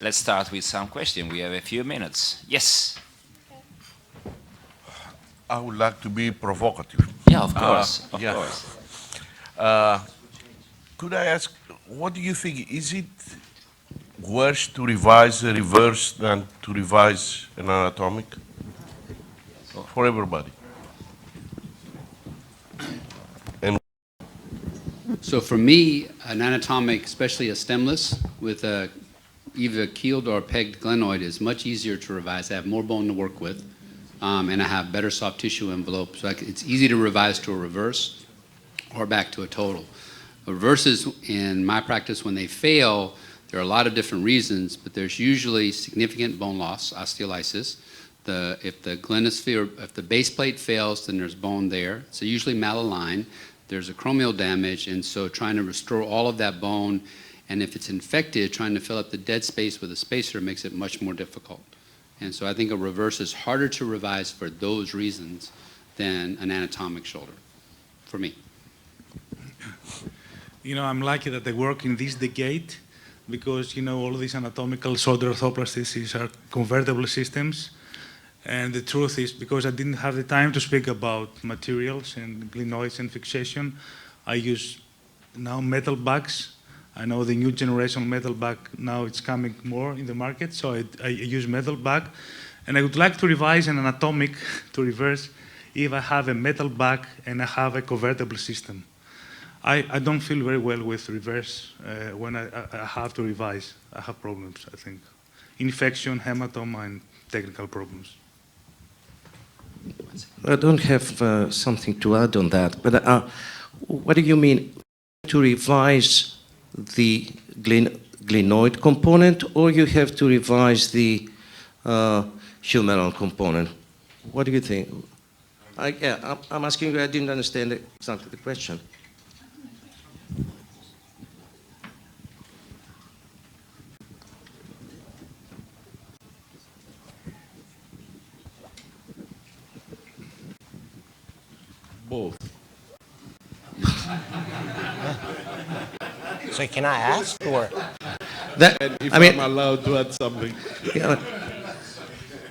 let's start with some question. We have a few minutes. Yes. I would like to be provocative. Yeah, of course. Of yeah. course. Could I ask, what do you think? Is it worse to revise a reverse than to revise an anatomic? For everybody. And So for me, an anatomic, especially a stemless, with a either keeled or pegged glenoid is much easier to revise. I have more bone to work with, and I have better soft tissue envelope. So it's easy to revise to a reverse or back to a total. Reverses, in my practice, when they fail, there are a lot of different reasons, but there's usually significant bone loss, osteolysis. If the glenosphere, if the base plate fails, then there's bone there. So usually malaligned. There's acromial damage, and so trying to restore all of that bone, and if it's infected, trying to fill up the dead space with a spacer makes it much more difficult. And so I think a reverse is harder to revise for those reasons than an anatomic shoulder, for me. You know, I'm lucky that I work in this decade because, you know, all these anatomical shoulder arthroplasties are convertible systems. And the truth is, because I didn't have the time to speak about materials and glenoids and fixation, I use now metal bags. I know the new generation metal bag, now it's coming more in the market, so I use metal bag. And I would like to revise an anatomic to reverse if I have a metal bag and I have a convertible system. I don't feel very well with reverse when I have to revise. I have problems, I think. Infection, hematoma, and technical problems. I don't have something to add on that, but what do you mean to revise the glenoid component, or you have to revise the humeral component? What do you think? I'm asking you, I didn't understand exactly the question. both. So can I ask, or? And if I'm allowed to add something. Yeah.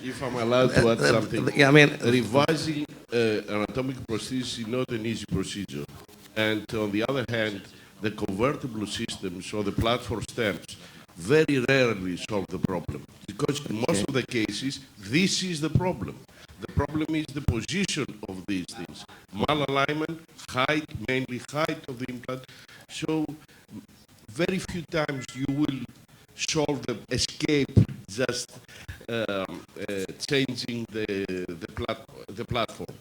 If I'm allowed to add something. Yeah, I mean, revising anatomic prosthesis is not an easy procedure. And on the other hand, the convertible systems or the platform stems very rarely solve the problem. Because in most of the cases, this is the problem. The problem is the position of these things. Malalignment, height, mainly height of the implant. So very few times you will solve the escape just changing the platform.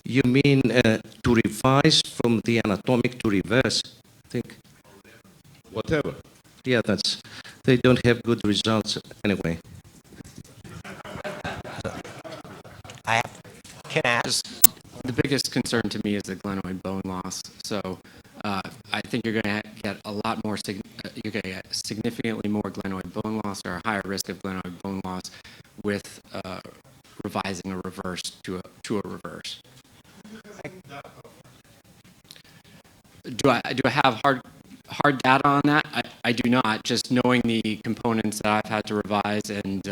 You mean to revise from the anatomic to reverse, I think? Whatever. Yeah, they don't have good results anyway. Can I ask? The biggest concern to me is the glenoid bone loss. So I think you're going to get a lot more, you're going to get significantly more glenoid bone loss or a higher risk of glenoid bone loss with revising a reverse to a reverse. Do I have hard data on that? I do not. Just knowing the components that I've had to revise, and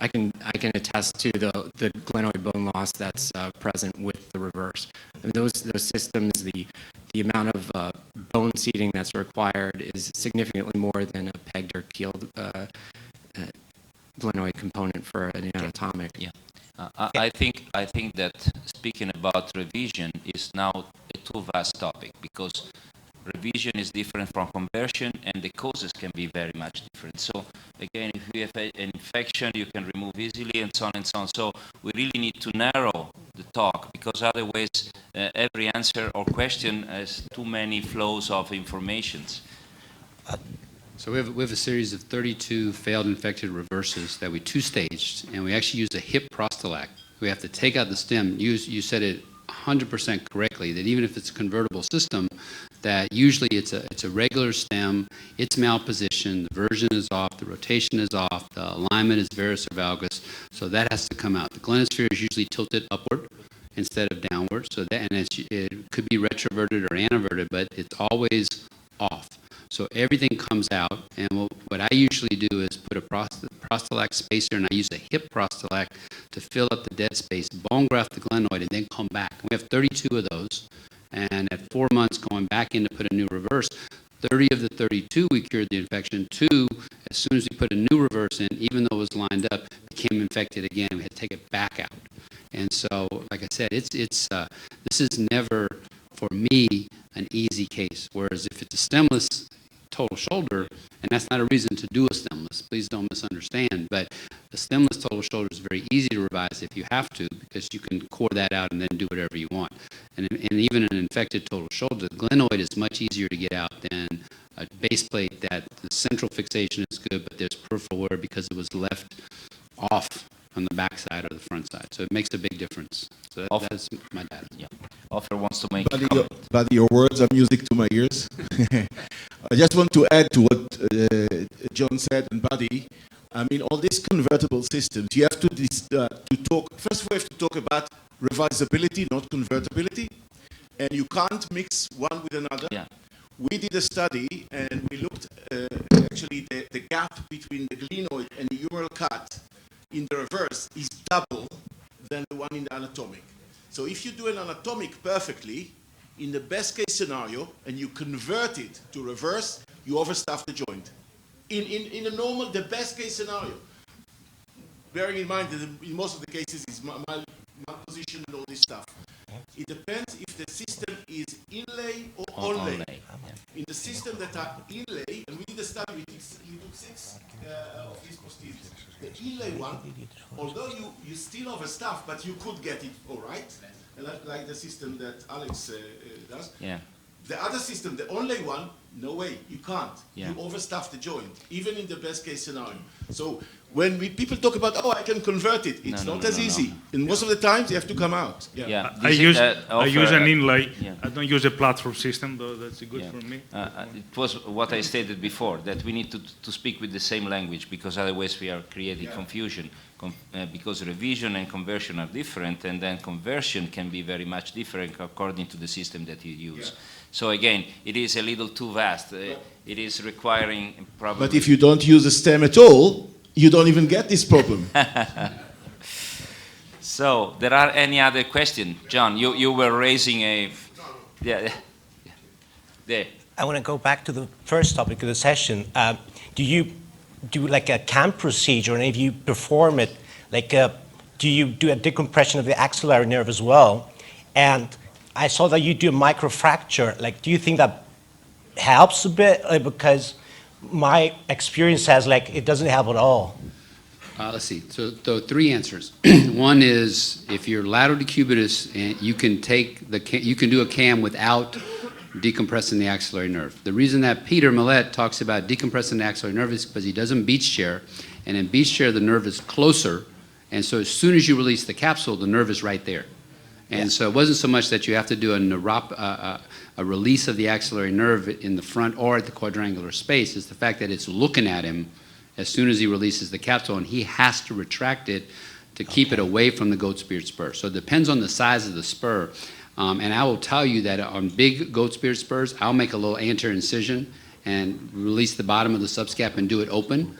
I can attest to the glenoid bone loss that's present with the reverse. And those systems, the amount of bone seating that's required is significantly more than a pegged or keeled glenoid component for an anatomic. Yeah. I think that speaking about revision is now a too vast topic, because revision is different from conversion and the causes can be very much different. So again, if you have an infection, you can remove easily and so on and so on. So we really need to narrow the talk, because otherwise every answer or question has too many flows of informations. So we have a series of 32 failed infected reverses that we two-staged, and we actually use a hip prostalac. We have to take out the stem. You said it 100% correctly, that even if it's a convertible system, that usually it's a regular stem, it's malpositioned, the version is off, the rotation is off, the alignment is varus or valgus, so that has to come out. The glenosphere is usually tilted upward instead of downward, so that, and it could be retroverted or anteverted, but it's always off. So everything comes out, and what I usually do is put a prostalac spacer, and I use a hip prostalac to fill up the dead space, bone graft the glenoid, and then come back. We have 32 of those, and at 4 months going back in to put a new reverse, 30 of the 32 we cured the infection. 2, as soon as we put a new reverse in, even though it was lined up, became infected again. We had to take it back out. And so, like I said, this is never, for me, an easy case. Whereas if it's a stemless total shoulder, and that's not a reason to do a stemless, please don't misunderstand, but the stemless total shoulder is very easy to revise if you have to, because you can core that out and then do whatever you want. And even an infected total shoulder, the glenoid is much easier to get out than a base plate that the central fixation is good, but there's peripheral wear because it was left off on the back side or the front side. So it makes a big difference. So that's my data. Yeah. Offer wants to make a Buddy, comment. buddy, your words are music to my ears. I just want to add to what John said, and Buddy, I mean, all these convertible systems, you have to talk, first we have to talk about revisability, not convertibility, and you can't mix one with another. Yeah. We did a study, and we looked actually the gap between the glenoid and the humeral cut in the reverse is double than the one in the anatomic. So if you do an anatomic perfectly, in the best case scenario, and you convert it to reverse, you overstuff the joint. In a normal, the best case scenario, bearing in mind that in most of the cases it's malposition and all this stuff. It depends if the system is inlay or onlay. In the system that are inlay, and we did a study, we took 6 of these posteriors. The inlay one, although you still overstuff, but you could get it all right, like the system that Alex does. Yeah. The other system, the only one, no way, you can't. Yeah. You overstuff the joint, even in the best case scenario. So when people talk about, oh, I can convert it, it's not as easy. And most of the times, you have to come out. Yeah. Yeah. I use an inlay. Yeah. I don't use a platform system, though that's good for me. It was what I stated before, that we need to speak with the same language, because otherwise we are creating confusion. Because revision and conversion are different, and then conversion can be very much different according to the system that you use. Yeah. So again, it is a little too vast. It is requiring probably... But if you don't use a stem at all, you don't even get this problem. So, there are any other questions? John, you were raising a... Yeah. There. I want to go back to the first topic of the session. Do you do like a CAM procedure, and if you perform it, like do you do a decompression of the axillary nerve as well? And I saw that you do a microfracture. Like, do you think that helps a bit? Because my experience says like it doesn't help at all. Let's see. So 3 answers. One is if you're lateral decubitus, and you can do a CAM without decompressing the axillary nerve. The reason that Peter Millett talks about decompressing the axillary nerve is because he does in beach chair, and in beach chair the nerve is closer, and so as soon as you release the capsule, the nerve is right there. And so it wasn't so much that you have to do a release of the axillary nerve in the front or at the quadrangular space. It's the fact that it's looking at him as soon as he releases the capsule, and he has to retract it to keep it away from the goat's beard spur. So it depends on the size of the spur. And I will tell you that on big goat's beard spurs, I'll make a little anterior incision and release the bottom of the subscap and do it open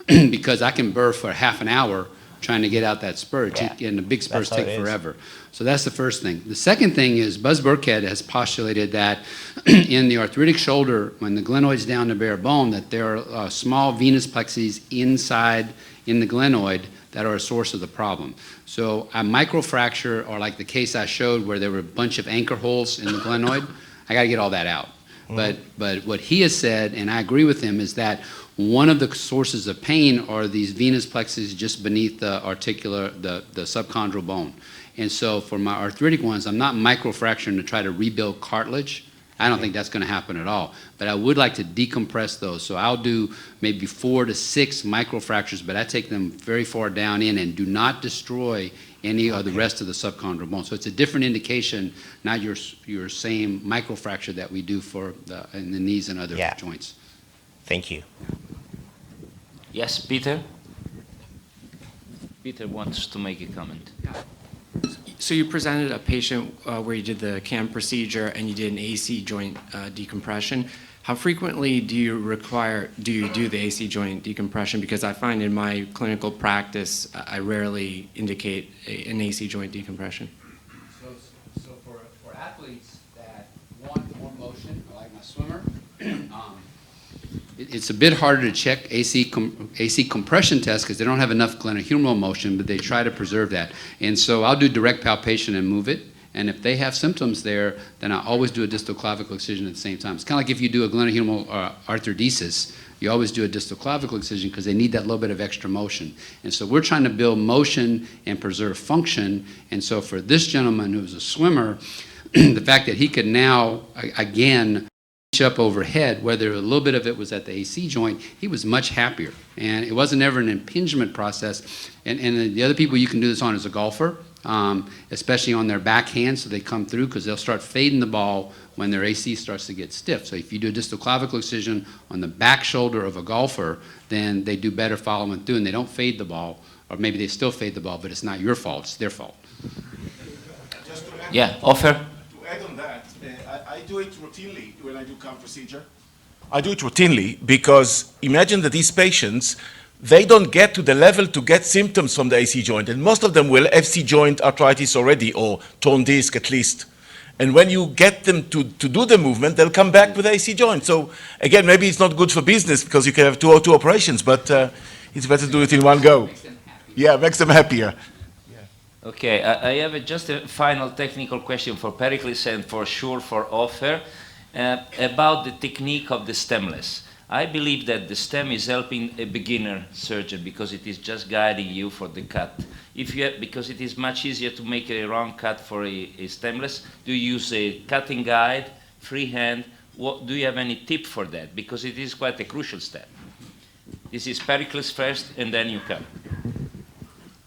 because I can burr for half an hour trying to get out that spur, and the big spurs take forever. So that's the first thing. The second thing is Buzz Burkhead has postulated that in the arthritic shoulder, when the glenoid's down to bare bone, that there are small venous plexes inside in the glenoid that are a source of the problem. So a microfracture, or like the case I showed where there were a bunch of anchor holes in the glenoid, I got to get all that out. But what he has said, and I agree with him, is that one of the sources of pain are these venous plexes just beneath the the subchondral bone. And so for my arthritic ones, I'm not microfracturing to try to rebuild cartilage. I don't think that's going to happen at all. But I would like to decompress those. So I'll do maybe 4 to 6 microfractures, but I take them very far down in and do not destroy any of the rest of the subchondral bone. So it's a different indication, not your same microfracture that we do for in the knees and other joints. Thank you. Yes, Peter? Peter wants to make a comment. So you presented a patient where you did the CAM procedure and you did an AC joint decompression. How frequently do you do the AC joint decompression? Because I find in my clinical practice, I rarely indicate an AC joint decompression. So for athletes that want more motion, like my swimmer, it's a bit harder to check AC compression tests because they don't have enough glenohumeral motion, but they try to preserve that. And so I'll do direct palpation and move it. And if they have symptoms there, then I always do a distal clavicle excision at the same time. It's kind of like if you do a glenohumeral arthritis, you always do a distal clavicle excision because they need that little bit of extra motion. And so we're trying to build motion and preserve function. And so for this gentleman who's a swimmer, the fact that he could now, again, reach up overhead, whether a little bit of it was at the AC joint, he was much happier. And it wasn't ever an impingement process. And the other people you can do this on is a golfer. Especially on their backhand, so they come through because they'll start fading the ball when their AC starts to get stiff. So if you do a distal clavicle excision on the back shoulder of a golfer, then they do better following through and they don't fade the ball, or maybe they still fade the ball, but it's not your fault, it's their fault. Just to add, Yeah, Ofer? to add on that, I do it routinely when I do CAM procedure. I do it routinely because imagine that these patients, they don't get to the level to get symptoms from the AC joint, and most of them will have FC joint arthritis already, or torn disc at least. And when you get them to do the movement, they'll come back with the AC joint. So again, maybe it's not good for business because you can have 2 or 2 operations, but it's better to do it in one go. Yeah, makes them happier. Okay, I have just a final technical question for Pericles and for sure for Ofer about the technique of the stemless. I believe that the stem is helping a beginner surgeon because it is just guiding you for the cut. Because it is much easier to make a wrong cut for a stemless, do you use a cutting guide, freehand? Do you have any tip for that? Because it is quite a crucial step. This is Pericles first, and then you cut.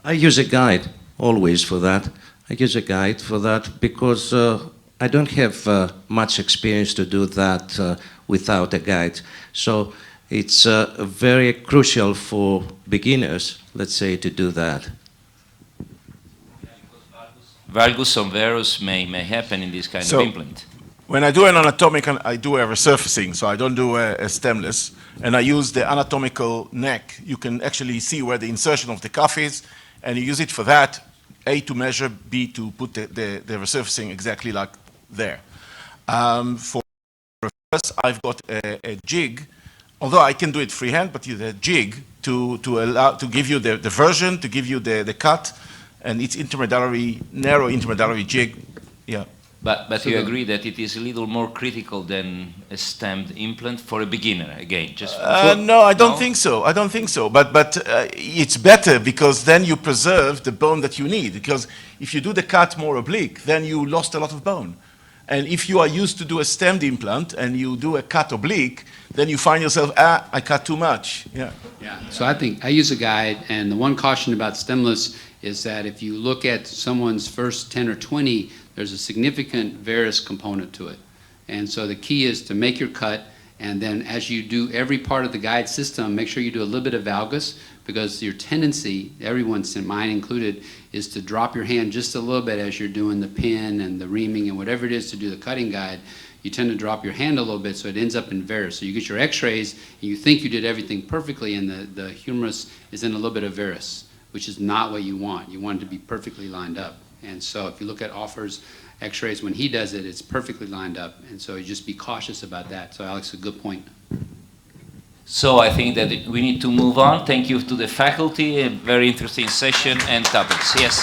I use a guide always for that. I use a guide for that because I don't have much experience to do that without a guide. So it's very crucial for beginners, let's say, to do that. Valgus on varus may happen in this kind of implant. When I do an anatomic, I do a resurfacing, so I don't do a stemless, and I use the anatomical neck. You can actually see where the insertion of the cuff is, and you use it for that, A, to measure, B, to put the resurfacing exactly like there. For reverse, I've got a jig, although I can do it freehand, but use a jig to give you the version, to give you the cut, and it's intermediary, narrow intermediary jig, yeah. But so you agree that it is a little more critical than a stemmed implant for a beginner, again? Just no, I don't think so. I don't think so. But it's better because then you preserve the bone that you need. Because if you do the cut more oblique, then you lost a lot of bone. And if you are used to do a stemmed implant and you do a cut oblique, then you find yourself, I cut too much. Yeah. Yeah. So I think I use a guide, and the one caution about stemless is that if you look at someone's first 10 or 20, there's a significant varus component to it. And so the key is to make your cut, and then as you do every part of the guide system, make sure you do a little bit of valgus, because your tendency, everyone's, mine included, is to drop your hand just a little bit as you're doing the pin and the reaming and whatever it is to do the cutting guide. You tend to drop your hand a little bit, so it ends up in varus. So you get your x-rays, and you think you did everything perfectly, and the humerus is in a little bit of varus, which is not what you want. You want it to be perfectly lined up. And so if you look at Offer's x-rays, when he does it, it's perfectly lined up. And so you just be cautious about that. So Alex, a good point. So I think that we need to move on. Thank you to the faculty, a very interesting session and topics. Yes.